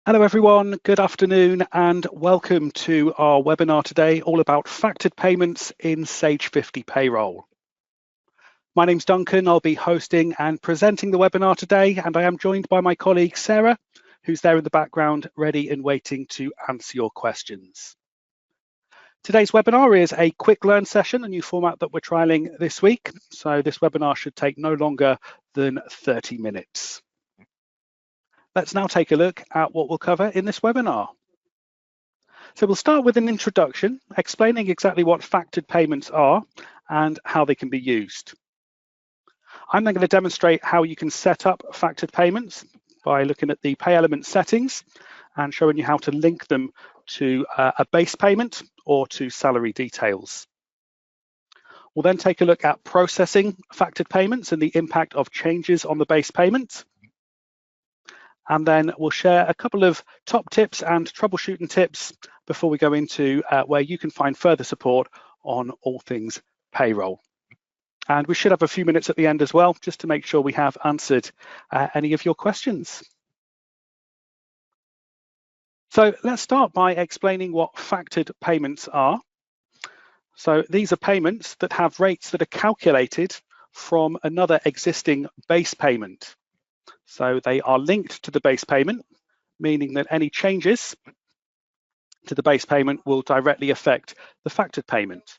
Hello everyone, good afternoon and welcome to our webinar today all about factored payments in Sage 50 Payroll. My name's Duncan, I'll be hosting and presenting the webinar today, and I am joined by my colleague Sarah, who's there in the background ready and waiting to answer your questions. Today's webinar is a quick learn session, a new format that we're trialing this week, so this webinar should take no longer than 30 minutes. Let's now take a look at what we'll cover in this webinar. So we'll start with an introduction, explaining exactly what factored payments are and how they can be used. I'm then going to demonstrate how you can set up factored payments by looking at the pay element settings and showing you how to link them to a base payment or to salary details. We'll then take a look at processing factored payments and the impact of changes on the base payment. And then we'll share a couple of top tips and troubleshooting tips before we go into where you can find further support on all things payroll. And we should have a few minutes at the end as well, just to make sure we have answered any of your questions. So let's start by explaining what factored payments are. So these are payments that have rates that are calculated from another existing base payment. So they are linked to the base payment, meaning that any changes to the base payment will directly affect the factored payment.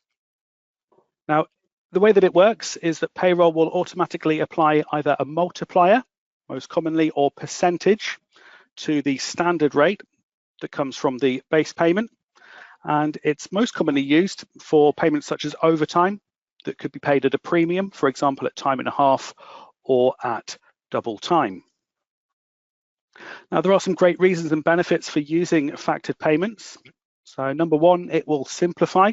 Now, the way that it works is that payroll will automatically apply either a multiplier, most commonly, or percentage to the standard rate that comes from the base payment. And it's most commonly used for payments such as overtime that could be paid at a premium, for example, at time and a half or at double time. Now, there are some great reasons and benefits for using factored payments. So number one, it will simplify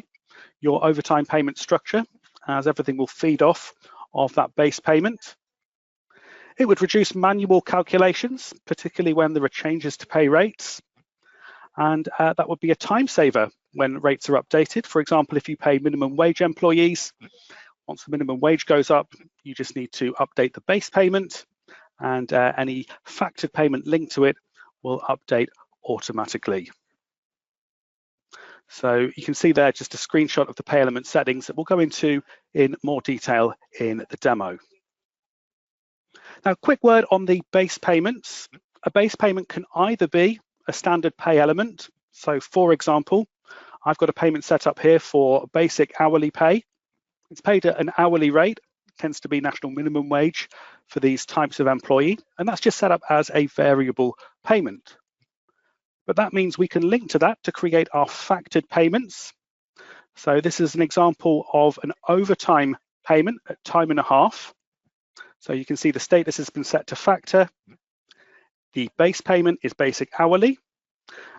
your overtime payment structure as everything will feed off of that base payment. It would reduce manual calculations, particularly when there are changes to pay rates. And that would be a time saver when rates are updated. For example, if you pay minimum wage employees, once the minimum wage goes up, you just need to update the base payment, and any factored payment linked to it will update automatically. So you can see there just a screenshot of the pay element settings that we'll go into in more detail in the demo. Now, quick word on the base payments. A base payment can either be a standard pay element. So for example, I've got a payment set up here for basic hourly pay. It's paid at an hourly rate, tends to be national minimum wage for these types of employee, and that's just set up as a variable payment. But that means we can link to that to create our factored payments. So this is an example of an overtime payment at time and a half. So you can see the status has been set to factor. The base payment is basic hourly.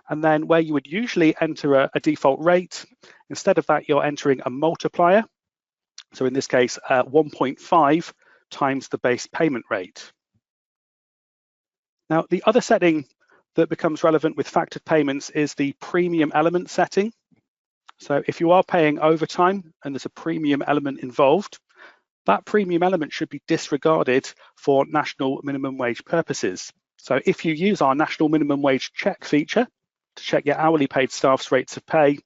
And then where you would usually enter a default rate, instead of that, you're entering a multiplier. So in this case, 1.5 times the base payment rate. Now, the other setting that becomes relevant with factored payments is the premium element setting. So if you are paying overtime and there's a premium element involved, that premium element should be disregarded for national minimum wage purposes. So if you use our national minimum wage check feature to check your hourly paid staff's rates of pay,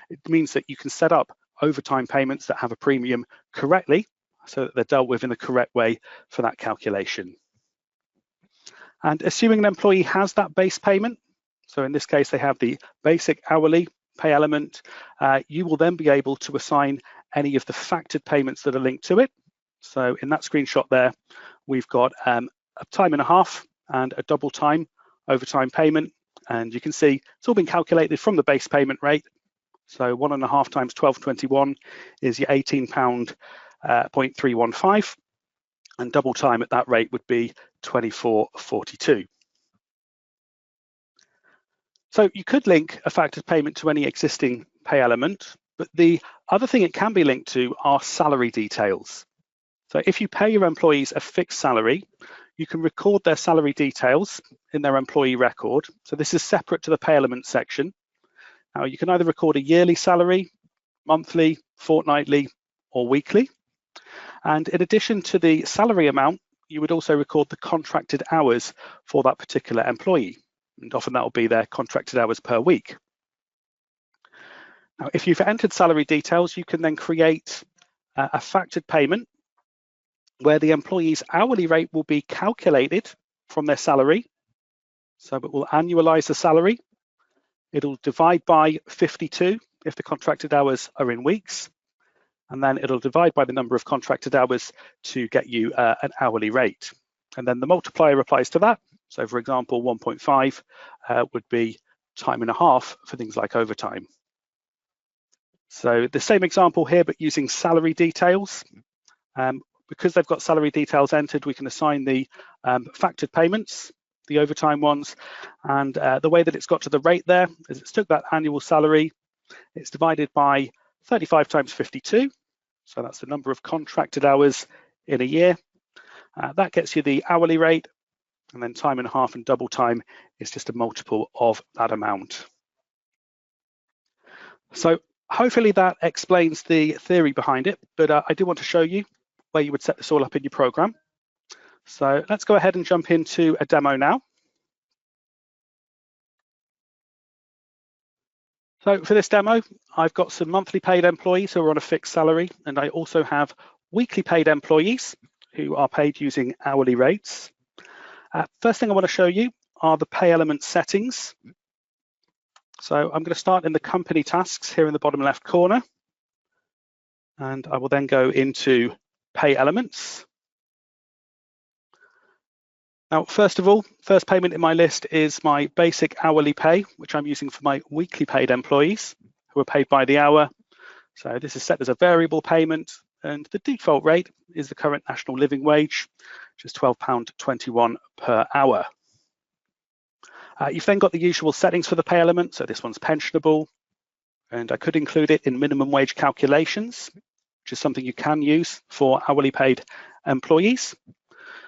it means that you can set up overtime payments that have a premium correctly so that they're dealt with in the correct way for that calculation. And assuming an employee has that base payment, so in this case they have the basic hourly pay element, you will then be able to assign any of the factored payments that are linked to it. So in that screenshot there, we've got a time and a half and a double time overtime payment, and you can see it's all been calculated from the base payment rate. So 1.5 times 12.21 is your £18.315, and double time at that rate would be 24.42. So you could link a factored payment to any existing pay element, but the other thing it can be linked to are salary details. So if you pay your employees a fixed salary, you can record their salary details in their employee record. So this is separate to the pay element section. Now you can either record a yearly salary, monthly, fortnightly, or weekly. And in addition to the salary amount, you would also record the contracted hours for that particular employee. and often that will be their contracted hours per week. Now, if you've entered salary details, you can then create a factored payment where the employee's hourly rate will be calculated from their salary. So it will annualize the salary. It'll divide by 52 if the contracted hours are in weeks, and then it'll divide by the number of contracted hours to get you an hourly rate. And then the multiplier applies to that. So for example, 1.5 would be time and a half for things like overtime. So the same example here, but using salary details. Because they've got salary details entered, we can assign the factored payments, the overtime ones, and the way that it's got to the rate there is it's took that annual salary, it's divided by 35 times 52, so that's the number of contracted hours in a year. That gets you the hourly rate, and then time and a half and double time is just a multiple of that amount. So hopefully that explains the theory behind it, but I do want to show you where you would set this all up in your program. So let's go ahead and jump into a demo now. So for this demo, I've got some monthly paid employees who are on a fixed salary, and I also have weekly paid employees who are paid using hourly rates. First thing I want to show you are the pay element settings. So I'm going to start in the company tasks here in the bottom left corner, and I will then go into pay elements. Now, first of all, first payment in my list is my basic hourly pay, which I'm using for my weekly paid employees who are paid by the hour. So this is set as a variable payment, and the default rate is the current national living wage, which is £12.21 per hour. You've then got the usual settings for the pay element. So this one's pensionable, and I could include it in minimum wage calculations, which is something you can use for hourly paid employees.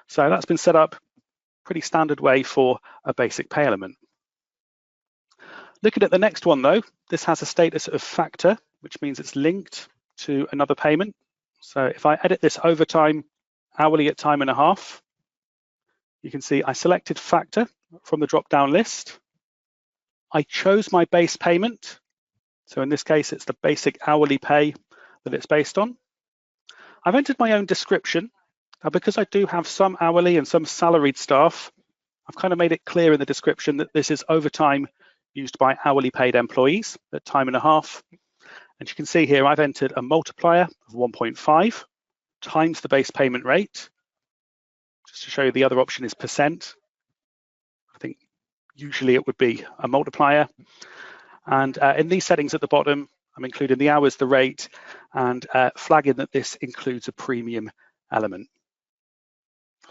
So that's been set up pretty standard way for a basic pay element. Looking at the next one though, this has a status of factor, which means it's linked to another payment. So if I edit this overtime hourly at time and a half, you can see I selected factor from the drop-down list. I chose my base payment. So in this case, it's the basic hourly pay that it's based on. I've entered my own description. Now, because I do have some hourly and some salaried staff, I've kind of made it clear in the description that this is overtime used by hourly paid employees at time and a half. And you can see here, I've entered a multiplier of 1.5 times the base payment rate. Just to show you, the other option is percent. I think usually it would be a multiplier. And in these settings at the bottom, I'm including the hours, the rate, and flagging that this includes a premium element.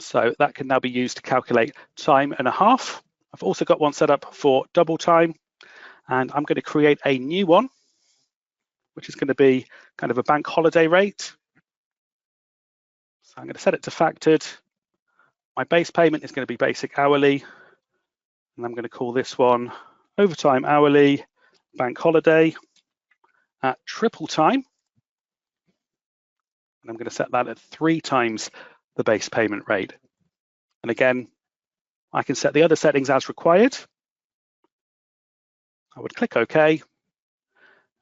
So that can now be used to calculate time and a half. I've also got one set up for double time, and I'm going to create a new one, which is going to be kind of a bank holiday rate. So I'm going to set it to factored. My base payment is going to be basic hourly, and I'm going to call this one overtime hourly bank holiday at triple time. And I'm going to set that at 3 times the base payment rate. And again, I can set the other settings as required. I would click OK,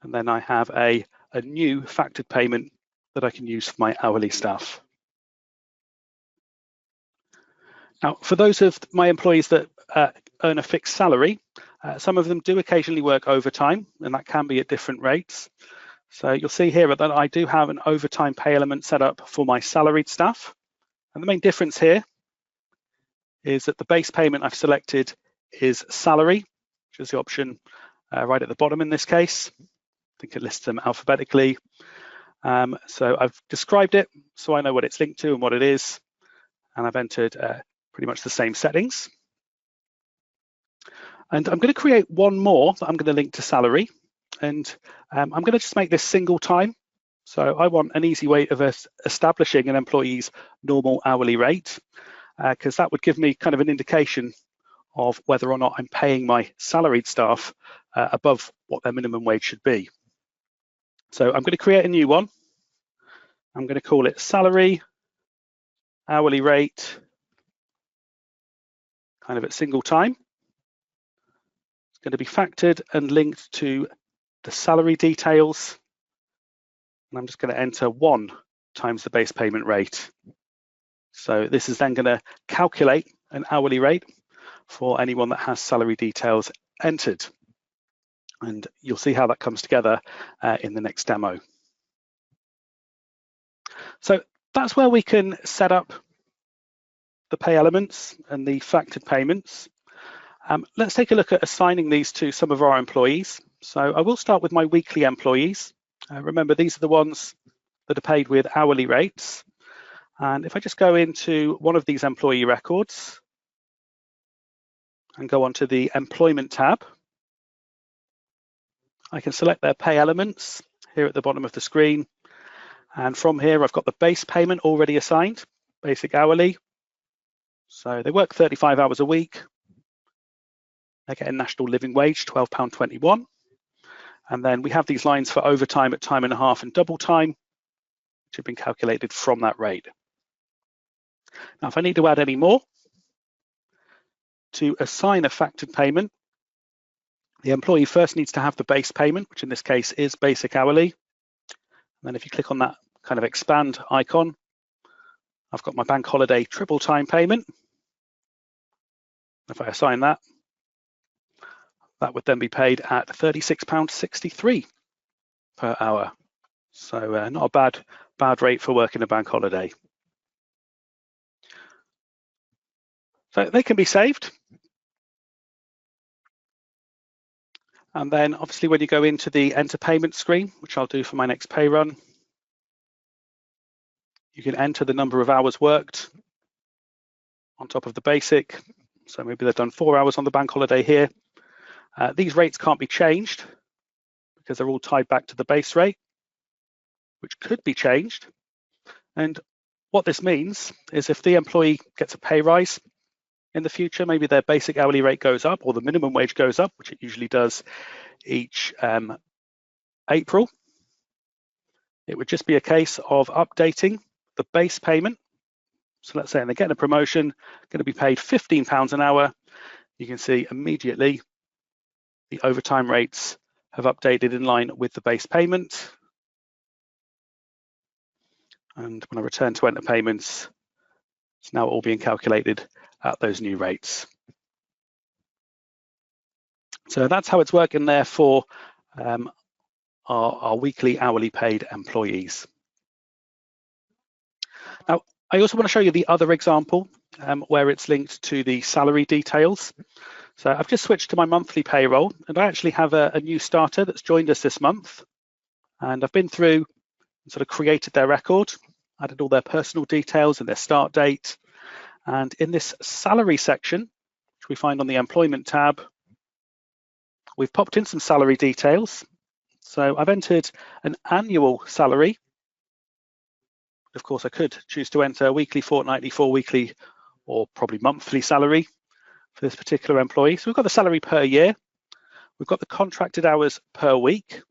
and then I have a new factored payment that I can use for my hourly staff. Now, for those of my employees that earn a fixed salary, some of them do occasionally work overtime, and that can be at different rates. So you'll see here that I do have an overtime pay element set up for my salaried staff. And the main difference here is that the base payment I've selected is salary, which is the option right at the bottom in this case. I think it lists them alphabetically. So I've described it so I know what it's linked to and what it is. And I've entered pretty much the same settings. And I'm going to create one more that I'm going to link to salary. And I'm going to just make this single time. So I want an easy way of establishing an employee's normal hourly rate, because that would give me kind of an indication of whether or not I'm paying my salaried staff above what their minimum wage should be. So I'm going to create a new one. I'm going to call it salary hourly rate, kind of at single time. going to be factored and linked to the salary details. And I'm just going to enter 1 times the base payment rate. So this is then going to calculate an hourly rate for anyone that has salary details entered. And you'll see how that comes together in the next demo. So that's where we can set up the pay elements and the factored payments. Let's take a look at assigning these to some of our employees. So I will start with my weekly employees. Remember, these are the ones that are paid with hourly rates. And if I just go into one of these employee records and go onto the employment tab, I can select their pay elements here at the bottom of the screen. And from here, I've got the base payment already assigned, basic hourly. So they work 35 hours a week. They get a national living wage, £12.21. And then we have these lines for overtime at time and a half and double time, which have been calculated from that rate. Now, if I need to add any more, to assign a factored payment, the employee first needs to have the base payment, which in this case is basic hourly. And then if you click on that kind of expand icon, I've got my bank holiday triple time payment. If I assign that, that would then be paid at £36.63 per hour. So not a bad rate for working a bank holiday. So they can be saved. And then obviously when you go into the enter payment screen, which I'll do for my next pay run, you can enter the number of hours worked on top of the basic. So maybe they've done 4 hours on the bank holiday here. These rates can't be changed because they're all tied back to the base rate, which could be changed. And what this means is if the employee gets a pay rise in the future, maybe their basic hourly rate goes up or the minimum wage goes up, which it usually does each April, it would just be a case of updating the base payment. So let's say they're getting a promotion, going to be paid £15 an hour. You can see immediately the overtime rates have updated in line with the base payment. And when I return to enter payments, it's now all being calculated at those new rates. So that's how it's working there for our weekly hourly paid employees. Now, I also want to show you the other example where it's linked to the salary details. So I've just switched to my monthly payroll, and I actually have a new starter that's joined us this month. And I've been through and sort of created their record, added all their personal details and their start date. And in this salary section, which we find on the employment tab, we've popped in some salary details. So I've entered an annual salary. Of course, I could choose to enter weekly, fortnightly, 4-weekly, or probably monthly salary for this particular employee. So we've got the salary per year. We've got the contracted hours per week.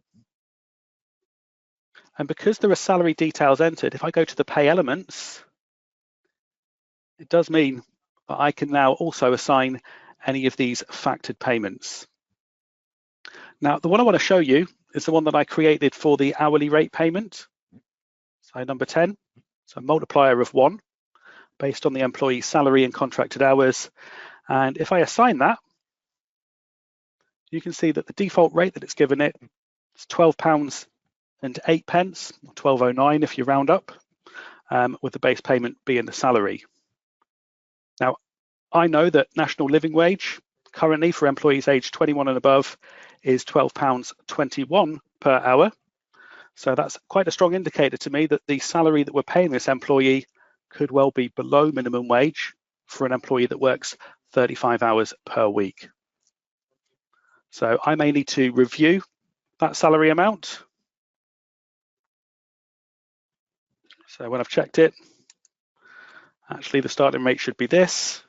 And because there are salary details entered, if I go to the pay elements, it does mean that I can now also assign any of these factored payments. Now, the one I want to show you is the one that I created for the hourly rate payment. So number 10, so a multiplier of 1 based on the employee's salary and contracted hours. And if I assign that, you can see that the default rate that it's given it is £12.08, or 12.09 if you round up, with the base payment being the salary. Now, I know that national living wage currently for employees aged 21 and above is £12.21 per hour. So that's quite a strong indicator to me that the salary that we're paying this employee could well be below minimum wage for an employee that works 35 hours per week. So I may need to review that salary amount. So when I've checked it, actually the starting rate should be this.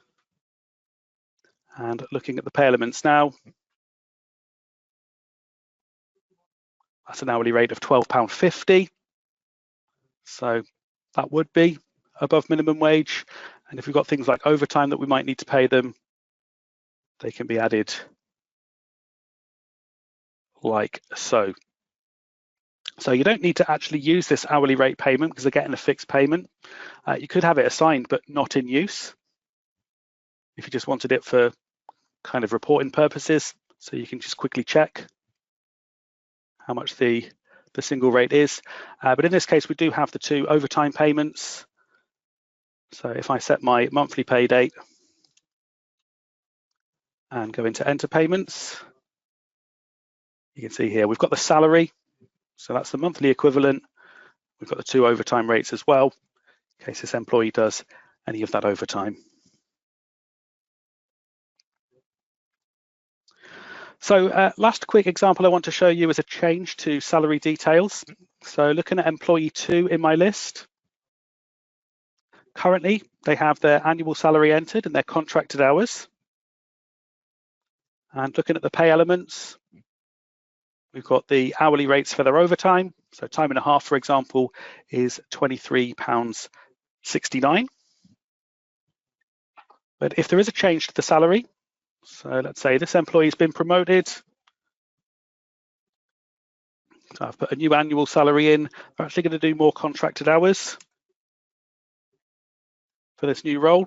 And looking at the pay elements now, that's an hourly rate of £12.50. So that would be above minimum wage. And if we've got things like overtime that we might need to pay them, they can be added like so. So you don't need to actually use this hourly rate payment because they're getting a fixed payment. You could have it assigned but not in use if you just wanted it for kind of reporting purposes. So you can just quickly check how much the single rate is. But in this case, we do have the 2 overtime payments. So if I set my monthly pay date and go into enter payments, you can see here we've got the salary. So that's the monthly equivalent. We've got the 2 overtime rates as well, in case this employee does any of that overtime. So last quick example I want to show you is a change to salary details. So looking at employee 2 in my list, currently they have their annual salary entered and their contracted hours. And looking at the pay elements, we've got the hourly rates for their overtime. So time and a half, for example, is £23.69. But if there is a change to the salary, so let's say this employee's been promoted, so I've put a new annual salary in, they're actually going to do more contracted hours for this new role.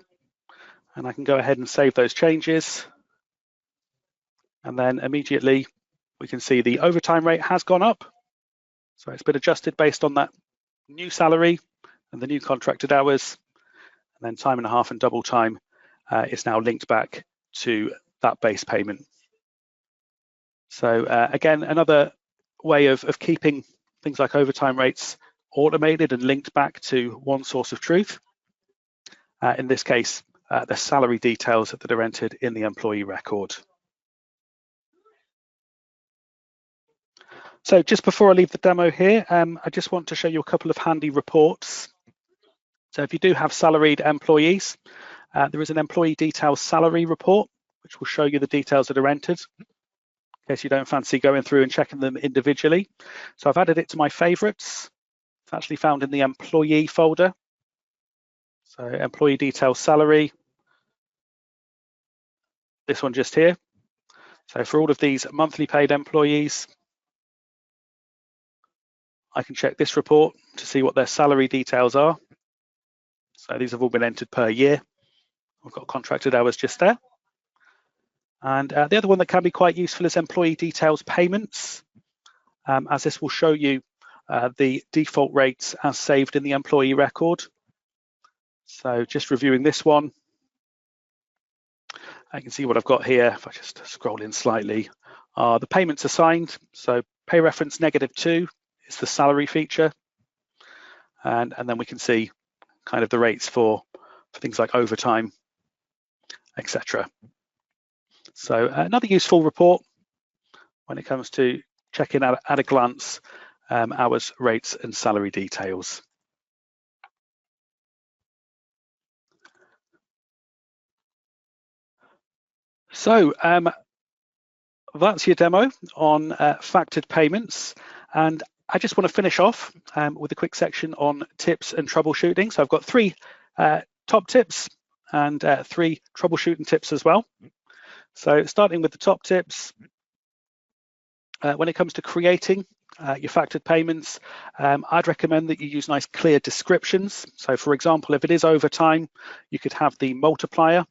And I can go ahead and save those changes. And then immediately we can see the overtime rate has gone up. So it's been adjusted based on that new salary and the new contracted hours. And then time and a half and double time is now linked back to that base payment. So again, another way of keeping things like overtime rates automated and linked back to one source of truth. In this case, the salary details that are entered in the employee record. So just before I leave the demo here, I just want to show you a couple of handy reports. So if you do have salaried employees, there is an employee details salary report, which will show you the details that are entered, in case you don't fancy going through and checking them individually. So I've added it to my favorites. It's actually found in the employee folder. So employee details salary, this one just here. So for all of these monthly paid employees, I can check this report to see what their salary details are. So these have all been entered per year. I've got contracted hours just there. And the other one that can be quite useful is employee details payments, as this will show you the default rates as saved in the employee record. So just reviewing this one, I can see what I've got here. If I just scroll in slightly, the payments assigned. So pay reference -2 is the salary feature. And then we can see kind of the rates for things like overtime, etc. So another useful report when it comes to checking out at a glance hours, rates, and salary details. So that's your demo on factored payments. And I just want to finish off with a quick section on tips and troubleshooting. So I've got 3 top tips and 3 troubleshooting tips as well. So starting with the top tips, when it comes to creating your factored payments, I'd recommend that you use nice clear descriptions. So for example, if it is overtime, you could have the multiplier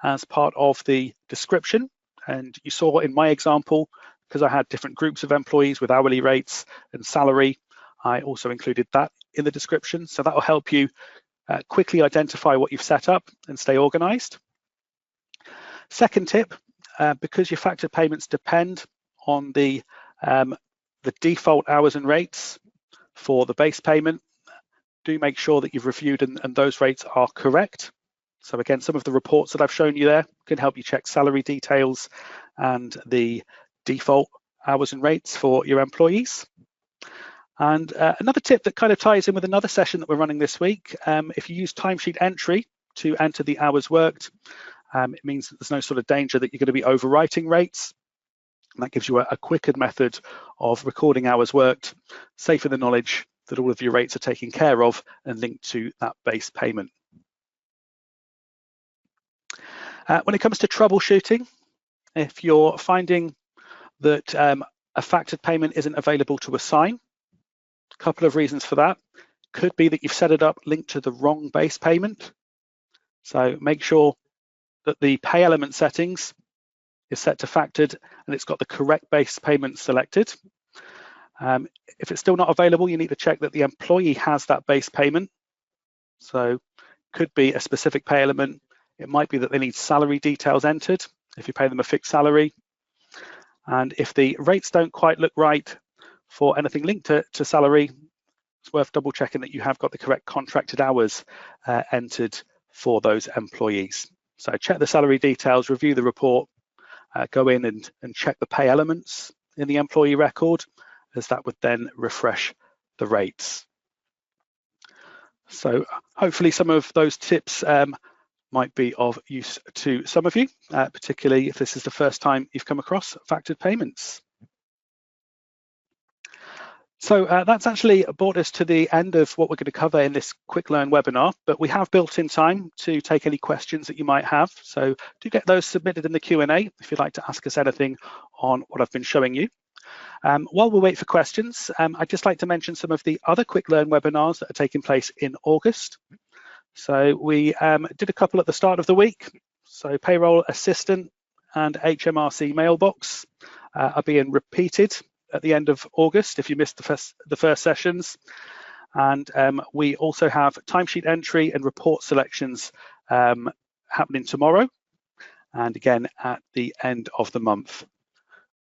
as part of the description. And you saw in my example, because I had different groups of employees with hourly rates and salary, I also included that in the description. So that will help you quickly identify what you've set up and stay organized. Second tip, because your factored payments depend on the default hours and rates for the base payment, do make sure that you've reviewed and those rates are correct. So again, some of the reports that I've shown you there can help you check salary details and the default hours and rates for your employees. And another tip that kind of ties in with another session that we're running this week, if you use timesheet entry to enter the hours worked, it means that there's no sort of danger that you're going to be overwriting rates. And that gives you a quicker method of recording hours worked, safe in the knowledge that all of your rates are taken care of and linked to that base payment. When it comes to troubleshooting, if you're finding that a factored payment isn't available to assign. A couple of reasons for that. Could be that you've set it up linked to the wrong base payment. So make sure that the pay element settings is set to factored and it's got the correct base payment selected. If it's still not available, you need to check that the employee has that base payment. So could be a specific pay element. It might be that they need salary details entered if you pay them a fixed salary. And if the rates don't quite look right for anything linked to salary, it's worth double checking that you have got the correct contracted hours entered for those employees. So check the salary details, review the report, go in and check the pay elements in the employee record, as that would then refresh the rates. So hopefully some of those tips might be of use to some of you, particularly if this is the first time you've come across factored payments. So that's actually brought us to the end of what we're going to cover in this Quick Learn webinar, but we have built in time to take any questions that you might have. So do get those submitted in the Q&A if you'd like to ask us anything on what I've been showing you. While we wait for questions, I'd just like to mention some of the other Quick Learn webinars that are taking place in August. So we did a couple at the start of the week. So Payroll Assistant and HMRC Mailbox are being repeated at the end of August if you missed the first sessions. And we also have timesheet entry and report selections happening tomorrow and again at the end of the month.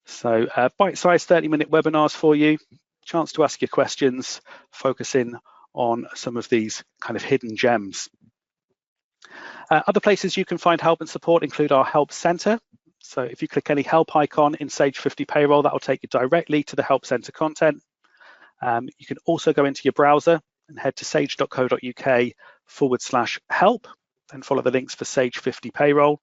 So bite-sized 30-minute webinars for you, chance to ask your questions, focusing on some of these kind of hidden gems. Other places you can find help and support include our Help Center. So if you click any help icon in Sage 50 Payroll, that will take you directly to the Help Center content. You can also go into your browser and head to sage.co.uk/help and follow the links for Sage 50 Payroll.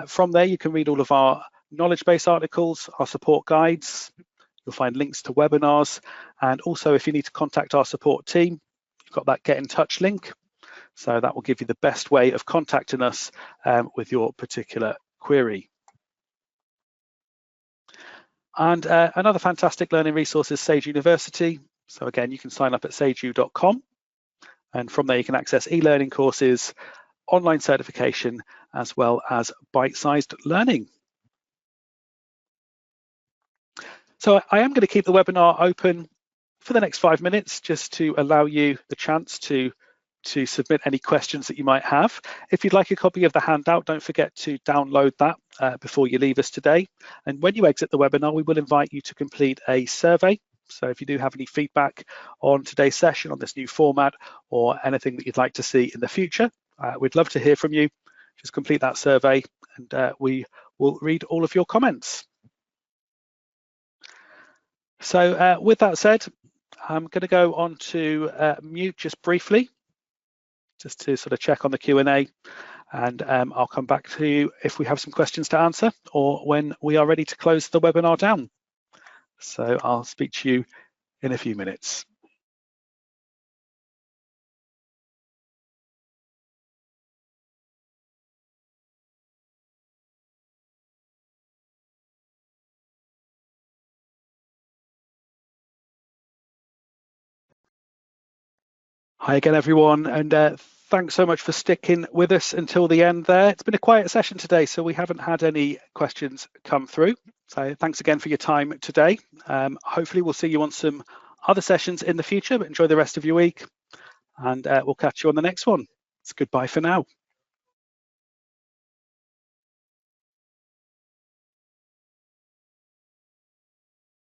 From there, you can read all of our knowledge base articles, our support guides. You'll find links to webinars. And also, if you need to contact our support team, you've got that Get in Touch link. So that will give you the best way of contacting us with your particular query. And another fantastic learning resource is Sage University. So again, you can sign up at sageu.com. And from there, you can access e-learning courses, online certification, as well as bite-sized learning. So I am going to keep the webinar open for the next 5 minutes, just to allow you the chance to submit any questions that you might have. If you'd like a copy of the handout, don't forget to download that before you leave us today. And when you exit the webinar, we will invite you to complete a survey. So if you do have any feedback on today's session, on this new format, or anything that you'd like to see in the future, we'd love to hear from you. Just complete that survey and we will read all of your comments. So with that said, I'm going to go on to mute just briefly, just to sort of check on the Q&A, and I'll come back to you if we have some questions to answer or when we are ready to close the webinar down. So I'll speak to you in a few minutes. Hi again, everyone, and thanks so much for sticking with us until the end there. It's been a quiet session today, so we haven't had any questions come through. So thanks again for your time today. Hopefully we'll see you on some other sessions in the future, but enjoy the rest of your week, and we'll catch you on the next one. It's goodbye for now.